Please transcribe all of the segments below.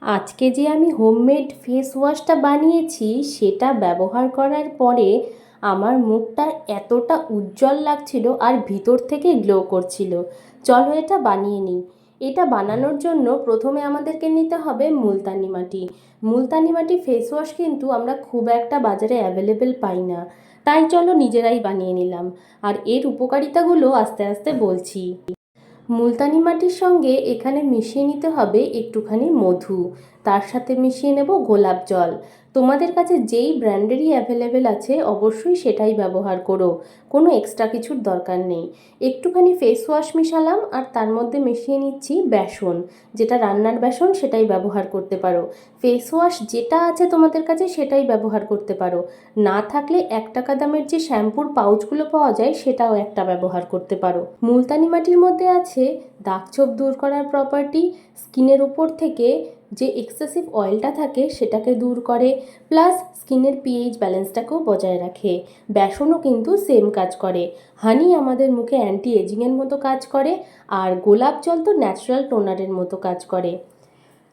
আজকে যে আমি হোমমেড ফেস ওয়াশটা বানিয়েছি সেটা ব্যবহার করার পরে আমার মুখটা এতটা উজ্জ্বল লাগছিল আর ভিতর থেকে গ্লো করছিল। চলো এটা বানিয়ে নিই। এটা বানানোর জন্য প্রথমে আমাদেরকে নিতে হবে মুলতানি মাটি। মুলতানি মাটি ফেস ওয়াশ কিন্তু আমরা খুব একটা বাজারে অ্যাভেলেবেল পাই না, তাই চলো নিজেরাই বানিয়ে নিলাম। আর এর উপকারিতাগুলো আস্তে আস্তে বলছি। মুলতানি মাটির সঙ্গে এখানে মিশিয়ে নিতে হবে একটুখানি মধু, তার সাথে মিশিয়ে নেব গোলাপ জল। তোমাদের কাছে যেই ব্র্যান্ডেরই অ্যাভেলেবেল আছে অবশ্যই সেটাই ব্যবহার করো, কোনো এক্সট্রা কিছুর দরকার নেই। একটুখানি ফেস ওয়াশ মিশালাম আর তার মধ্যে মিশিয়ে নিচ্ছি বেসন, যেটা রান্নার বেসন সেটাই ব্যবহার করতে পারো। ফেস ওয়াশ যেটা আছে তোমাদের কাছে সেটাই ব্যবহার করতে পারো, না থাকলে 1 টাকা দামের যে শ্যাম্পুর পাউচগুলো পাওয়া যায় সেটাও একটা ব্যবহার করতে পারো। মুলতানি মাটির মধ্যে আছে দাগছোপ দূর করার প্রপার্টি, স্কিনের উপর থেকে যে এক্সেসিভ অয়েলটা থাকে সেটাকে দূর করে, প্লাস স্কিনের পিএইচ ব্যালেন্সটাকেও বজায় রাখে। বেসনও কিন্তু সেম কাজ করে। হানি আমাদের মুখে অ্যান্টি এজিংয়ের মতো কাজ করে, আর গোলাপ জল তো ন্যাচারাল টোনারের মতো কাজ করে।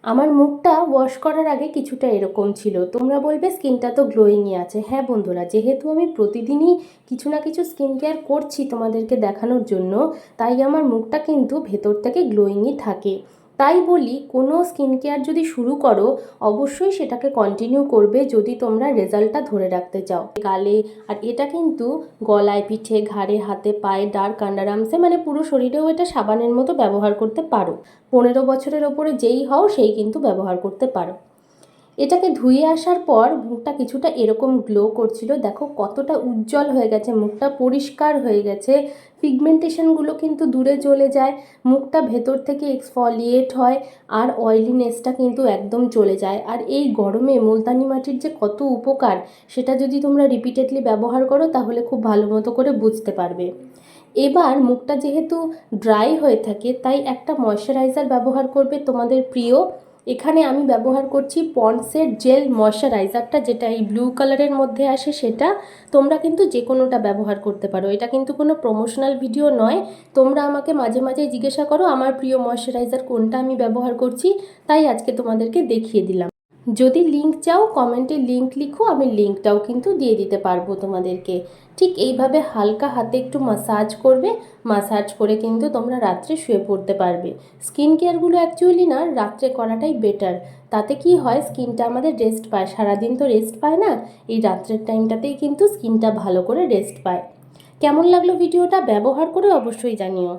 আমার মুখটা ওয়াশ করার আগে কিছুটা এরকম ছিল। তোমরা বলবে স্কিনটা তো গ্লোয়িংই আছে। হ্যাঁ বন্ধুরা, যেহেতু আমি প্রতিদিনই কিছু না কিছু স্কিন কেয়ার করছি তোমাদেরকে দেখানোর জন্য, তাই আমার মুখটা কিন্তু ভেতর থেকে গ্লোয়িংই থাকে। তাই বলি, কোনো স্কিন কেয়ার যদি শুরু করো অবশ্যই সেটাকে কন্টিনিউ করবে যদি তোমরা রেজাল্টটা ধরে রাখতে চাও। গালে, আর এটা কিন্তু গলায়, পিঠে, ঘাড়ে, হাতে, পায়ে, ডার্ক আন্ডারআর্মসে, মানে পুরো শরীরেও এটা সাবানের মতো ব্যবহার করতে পারো। 15 বছরের ওপরে যেই হও সেই কিন্তু ব্যবহার করতে পারো। এটাকে ধুয়ে আসার পর মুখটা কিছুটা এরকম গ্লো করছিল। দেখো কতটা উজ্জ্বল হয়ে গেছে, মুখটা পরিষ্কার হয়ে গেছে, পিগমেন্টেশনগুলো কিন্তু দূরে চলে যায়, মুখটা ভেতর থেকে এক্সফলিয়েট হয়, আর অয়েলিনেসটা কিন্তু একদম চলে যায়। আর এই গরমে মুলতানি মাটির যে কত উপকার সেটা যদি তোমরা রিপিটেডলি ব্যবহার করো তাহলে খুব ভালো মতো করে বুঝতে পারবে। এবার মুখটা যেহেতু ড্রাই হয়ে থাকে তাই একটা ময়শ্চারাইজার ব্যবহার করবে তোমাদের প্রিয়। এখানে আমি ব্যবহার করছি পন্ডসের জেল ময়শ্চারাইজারটা, যেটা এই ব্লু কালারের মধ্যে আসে সেটা। তোমরা কিন্তু যে কোনোটা ব্যবহার করতে পারো, এটা কিন্তু কোনো প্রমোশনাল ভিডিও নয়। তোমরা আমাকে মাঝে মাঝে জিজ্ঞাসা করো আমার প্রিয় ময়শ্চারাইজার কোনটা আমি ব্যবহার করছি, তাই আজকে তোমাদেরকে দেখিয়ে দিলাম। যদি লিঙ্ক চাও কমেন্টে লিঙ্ক লিখো, আমি লিঙ্কটাও কিন্তু দিয়ে দিতে পারবো তোমাদেরকে। ঠিক এইভাবে হালকা হাতে একটু মাসাজ করবে, মাসাজ করে কিন্তু তোমরা রাত্রে শুয়ে পড়তে পারবে। স্কিন কেয়ারগুলো অ্যাকচুয়ালি না রাত্রে করাটাই বেটার। তাতে কি হয়, স্কিনটা আমাদের রেস্ট পায়, সারাদিন তো রেস্ট পায় না, এই রাত্রের টাইমটাতেই কিন্তু স্কিনটা ভালো করে রেস্ট পায়। কেমন লাগলো ভিডিওটা ব্যবহার করে অবশ্যই জানিও।